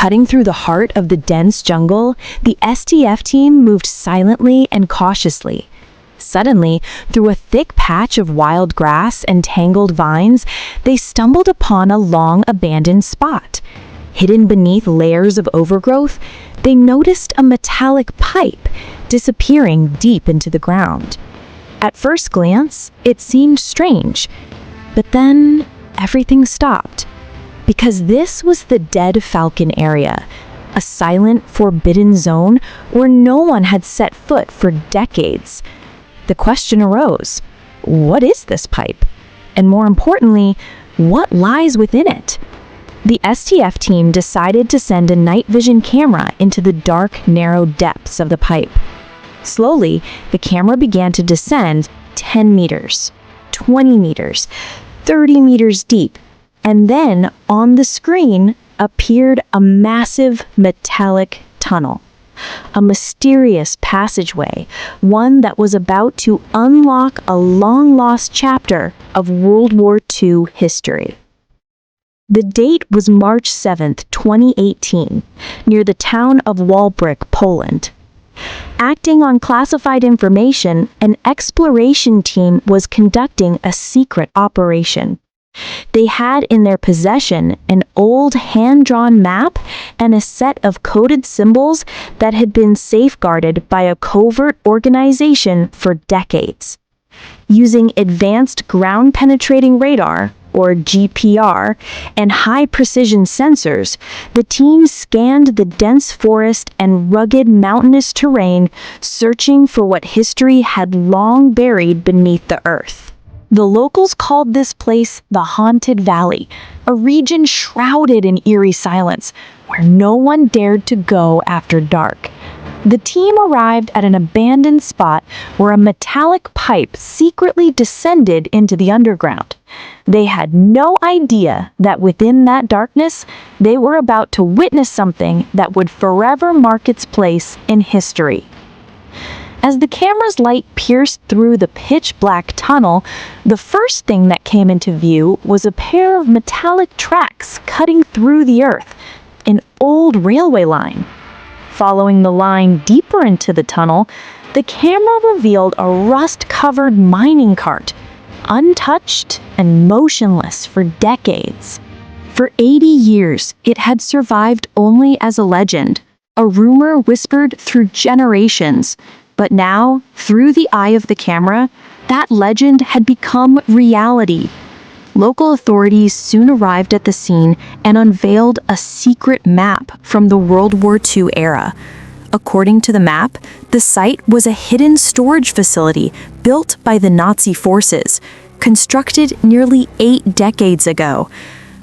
Cutting through the heart of the dense jungle, the STF team moved silently and cautiously. Suddenly, through a thick patch of wild grass and tangled vines, they stumbled upon a long abandoned spot. Hidden beneath layers of overgrowth, they noticed a metallic pipe disappearing deep into the ground. At first glance, it seemed strange, but then everything stopped. Because this was the Dead Falcon area, a silent, forbidden zone where no one had set foot for decades. The question arose, what is this pipe? And more importantly, what lies within it? The STF team decided to send a night vision camera into the dark, narrow depths of the pipe. Slowly, the camera began to descend 10 meters, 20 meters, 30 meters deep, and then on the screen appeared a massive metallic tunnel. A mysterious passageway, one that was about to unlock a long-lost chapter of World War II history. The date was March 7th, 2018, near the town of Walbryk, Poland. Acting on classified information, an exploration team was conducting a secret operation. They had in their possession an old hand-drawn map and a set of coded symbols that had been safeguarded by a covert organization for decades. Using advanced ground-penetrating radar, or GPR, and high-precision sensors, the team scanned the dense forest and rugged mountainous terrain, searching for what history had long buried beneath the earth. The locals called this place the Haunted Valley, a region shrouded in eerie silence, where no one dared to go after dark. The team arrived at an abandoned spot where a metallic pipe secretly descended into the underground. They had no idea that within that darkness, they were about to witness something that would forever mark its place in history. As the camera's light pierced through the pitch-black tunnel, the first thing that came into view was a pair of metallic tracks cutting through the earth, an old railway line. Following the line deeper into the tunnel, the camera revealed a rust-covered mining cart, untouched and motionless for decades. For 80 years, it had survived only as a legend, a rumor whispered through generations. But now, through the eye of the camera, that legend had become reality. Local authorities soon arrived at the scene and unveiled a secret map from the World War II era. According to the map, the site was a hidden storage facility built by the Nazi forces, constructed nearly 8 decades ago.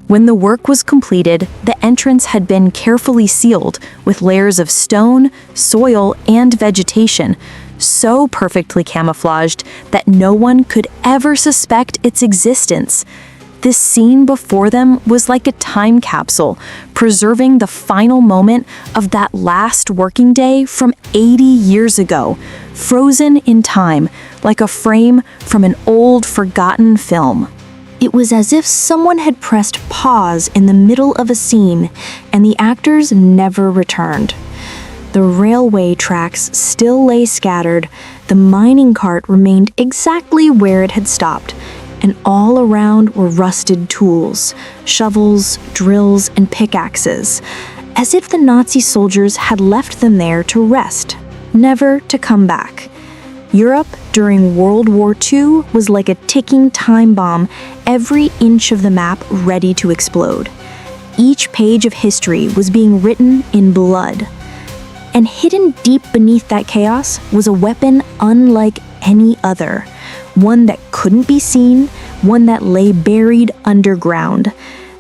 When the work was completed, the entrance had been carefully sealed with layers of stone, soil, and vegetation, so perfectly camouflaged that no one could ever suspect its existence. This scene before them was like a time capsule, preserving the final moment of that last working day from 80 years ago, frozen in time, like a frame from an old, forgotten film. It was as if someone had pressed pause in the middle of a scene, and the actors never returned. The railway tracks still lay scattered, the mining cart remained exactly where it had stopped, and all around were rusted tools, shovels, drills, and pickaxes, as if the Nazi soldiers had left them there to rest, never to come back. Europe during World War II was like a ticking time bomb, every inch of the map ready to explode. Each page of history was being written in blood. And hidden deep beneath that chaos was a weapon unlike any other. One that couldn't be seen, one that lay buried underground.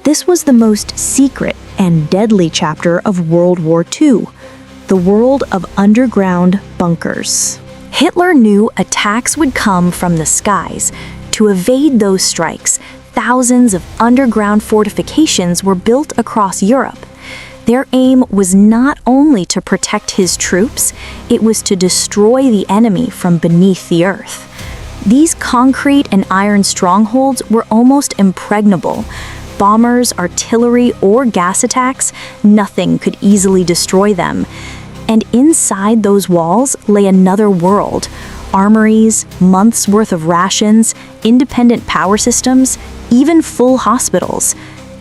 This was the most secret and deadly chapter of World War II, the world of underground bunkers. Hitler knew attacks would come from the skies. To evade those strikes, thousands of underground fortifications were built across Europe. Their aim was not only to protect his troops, it was to destroy the enemy from beneath the earth. These concrete and iron strongholds were almost impregnable, bombers, artillery, or gas attacks, nothing could easily destroy them. And inside those walls lay another world. Armories, months' worth of rations, independent power systems, even full hospitals.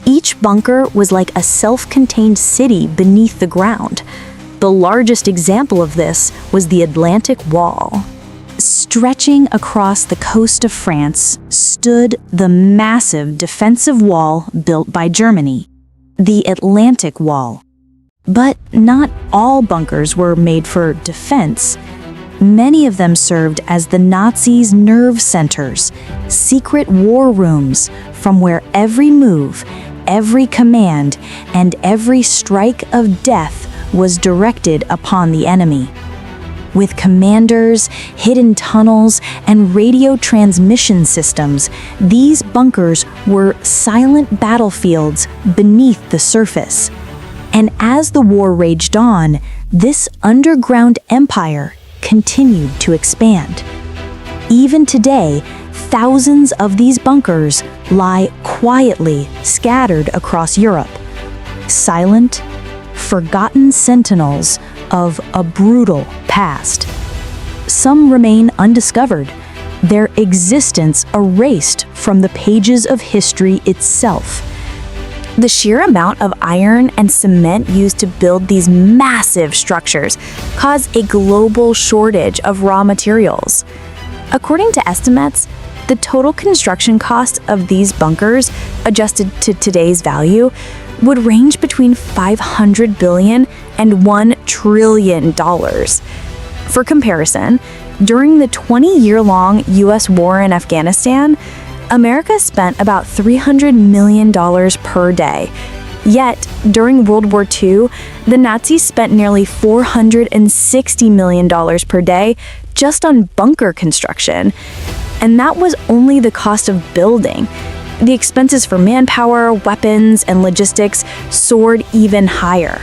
Each bunker was like a self-contained city beneath the ground. The largest example of this was the Atlantic Wall. Stretching across the coast of France stood the massive defensive wall built by Germany, the Atlantic Wall. But not all bunkers were made for defense. Many of them served as the Nazis' nerve centers, secret war rooms from where every move, every command, and every strike of death was directed upon the enemy. With commanders, hidden tunnels, and radio transmission systems, these bunkers were silent battlefields beneath the surface. And as the war raged on, this underground empire continued to expand. Even today, thousands of these bunkers lie quietly scattered across Europe. Silent, forgotten sentinels of a brutal past. Some remain undiscovered, their existence erased from the pages of history itself. The sheer amount of iron and cement used to build these massive structures caused a global shortage of raw materials. According to estimates, the total construction cost of these bunkers, adjusted to today's value, would range between $500 billion and $1 trillion. For comparison, during the 20-year-long U.S. war in Afghanistan, America spent about $300 million per day. Yet, during World War II, the Nazis spent nearly $460 million per day just on bunker construction. And that was only the cost of building. The expenses for manpower, weapons, and logistics soared even higher.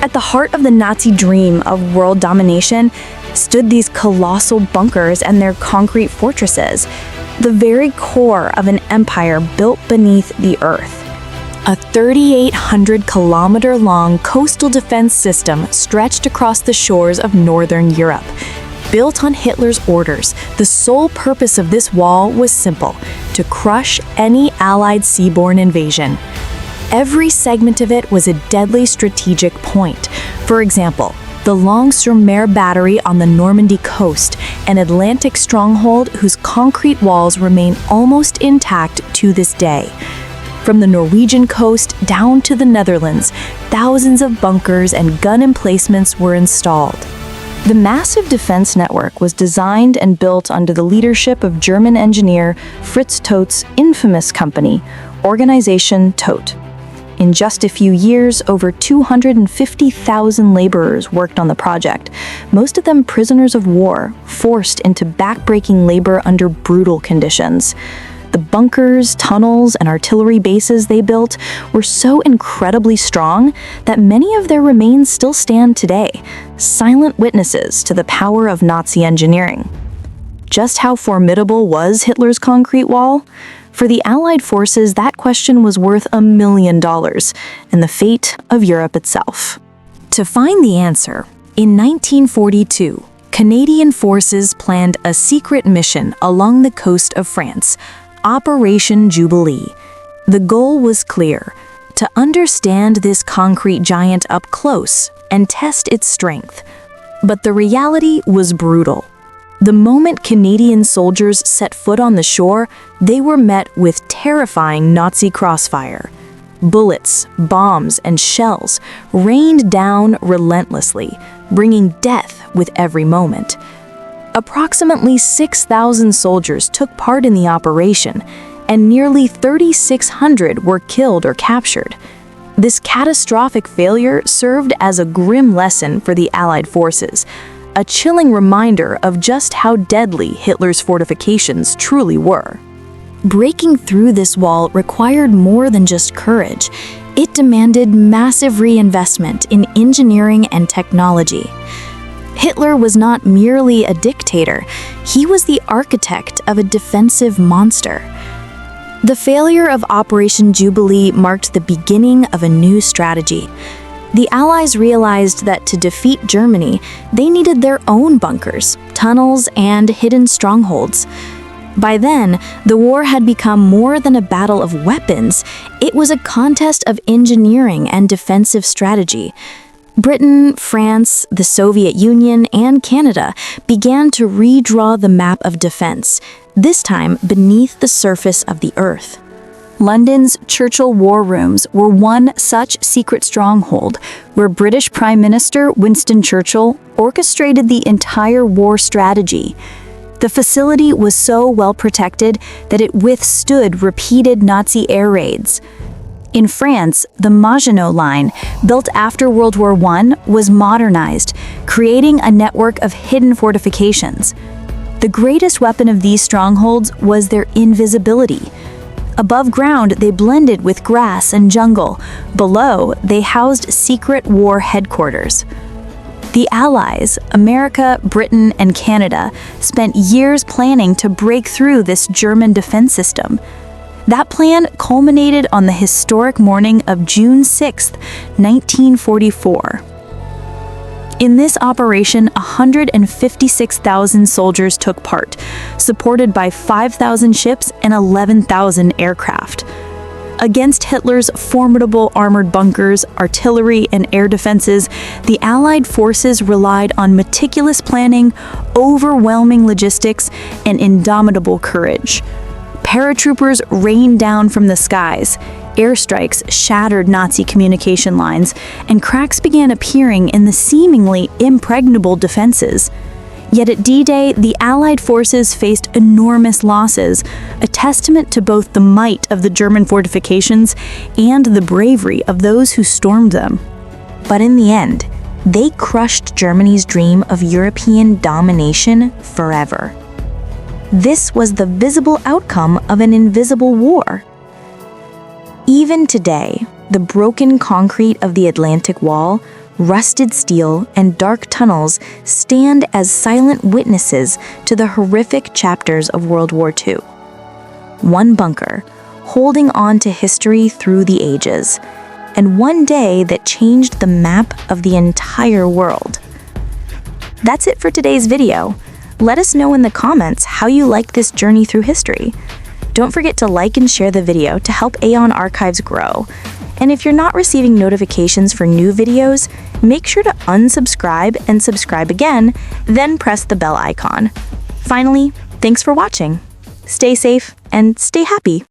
At the heart of the Nazi dream of world domination stood these colossal bunkers and their concrete fortresses, the very core of an empire built beneath the earth. A 3,800-kilometer-long coastal defense system stretched across the shores of northern Europe. Built on Hitler's orders, the sole purpose of this wall was simple: to crush any Allied seaborne invasion. Every segment of it was a deadly strategic point. For example, the Long-sur-Mer battery on the Normandy coast, an Atlantic stronghold whose concrete walls remain almost intact to this day. From the Norwegian coast down to the Netherlands, thousands of bunkers and gun emplacements were installed. The massive defense network was designed and built under the leadership of German engineer Fritz Toth's infamous company, Organisation Todt. In just a few years, over 250,000 laborers worked on the project, most of them prisoners of war, forced into backbreaking labor under brutal conditions. The bunkers, tunnels, and artillery bases they built were so incredibly strong that many of their remains still stand today, silent witnesses to the power of Nazi engineering. Just how formidable was Hitler's concrete wall? For the Allied forces, that question was worth $1 million, and the fate of Europe itself. To find the answer, in 1942, Canadian forces planned a secret mission along the coast of France, Operation Jubilee. The goal was clear: to understand this concrete giant up close and test its strength. But the reality was brutal. The moment Canadian soldiers set foot on the shore, they were met with terrifying Nazi crossfire. Bullets, bombs, and shells rained down relentlessly, bringing death with every moment. Approximately 6,000 soldiers took part in the operation, and nearly 3,600 were killed or captured. This catastrophic failure served as a grim lesson for the Allied forces, a chilling reminder of just how deadly Hitler's fortifications truly were. Breaking through this wall required more than just courage. It demanded massive reinvestment in engineering and technology. Hitler was not merely a dictator, he was the architect of a defensive monster. The failure of Operation Jubilee marked the beginning of a new strategy. The Allies realized that to defeat Germany, they needed their own bunkers, tunnels, and hidden strongholds. By then, the war had become more than a battle of weapons. It was a contest of engineering and defensive strategy. Britain, France, the Soviet Union, and Canada began to redraw the map of defense, this time beneath the surface of the Earth. London's Churchill War Rooms were one such secret stronghold, where British Prime Minister Winston Churchill orchestrated the entire war strategy. The facility was so well protected that it withstood repeated Nazi air raids. In France, the Maginot Line, built after World War I, was modernized, creating a network of hidden fortifications. The greatest weapon of these strongholds was their invisibility. Above ground, they blended with grass and jungle. Below, they housed secret war headquarters. The Allies, America, Britain, and Canada, spent years planning to break through this German defense system. That plan culminated on the historic morning of June 6, 1944. In this operation, 156,000 soldiers took part, supported by 5,000 ships and 11,000 aircraft. Against Hitler's formidable armored bunkers, artillery, and air defenses, the Allied forces relied on meticulous planning, overwhelming logistics, and indomitable courage. Paratroopers rained down from the skies, airstrikes shattered Nazi communication lines, and cracks began appearing in the seemingly impregnable defenses. Yet at D-Day, the Allied forces faced enormous losses, a testament to both the might of the German fortifications and the bravery of those who stormed them. But in the end, they crushed Germany's dream of European domination forever. This was the visible outcome of an invisible war. Even today, the broken concrete of the Atlantic Wall, rusted steel, and dark tunnels stand as silent witnesses to the horrific chapters of World War II. One bunker, holding on to history through the ages, and one day that changed the map of the entire world. That's it for today's video. Let us know in the comments how you like this journey through history. Don't forget to like and share the video to help Aeon Archives grow. And if you're not receiving notifications for new videos, make sure to unsubscribe and subscribe again, then press the bell icon. Finally, thanks for watching. Stay safe and stay happy.